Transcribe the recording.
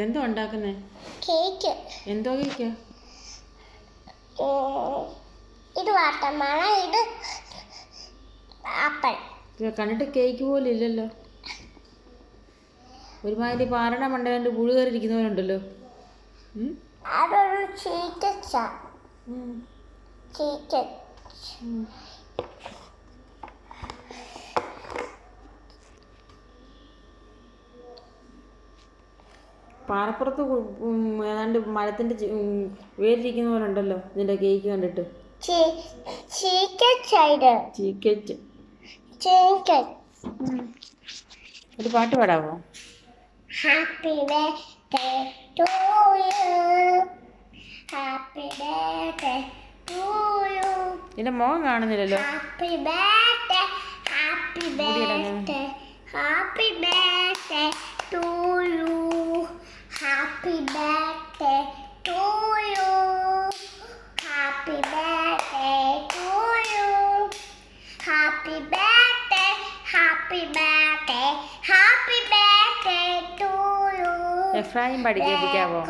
എന്തോ ഉണ്ടാക്കുന്നേ? കേക്ക്. എന്തോ കേക്കാ? ഇത് വാട്ടർമെലൺ, ഇത് ആപ്പിൾ. കണ്ടിട്ട് കേക്ക് പോലെ ഇല്ലല്ലോ. ഒരുമാതിരി പാറണ മണ്ടേണ്ട് പുഴു കയറിയിരിക്കുന്നവരുണ്ടല്ലോ. അതൊരു ചീറ്റച്ചാ. ചീറ്റ. പാറപ്പുറത്ത് ഏതാണ്ട് മരത്തിന്റെ വേരിരിക്കുന്നവരുണ്ടല്ലോ ഇതിന്റെ കേക്ക് കണ്ടിട്ട്. ഒരു പാട്ട് പാടാവോ? Happy birthday to you, happy birthday to you. ഇതിന്റെ മുഖം കാണുന്നില്ലല്ലോ. Happy birthday, happy birthday, happy birthday to you, happy birthday to you, happy birthday to you, happy birthday, happy birthday, happy birthday to you. Ephraim പാടി കേൾപ്പിക്കാവോ?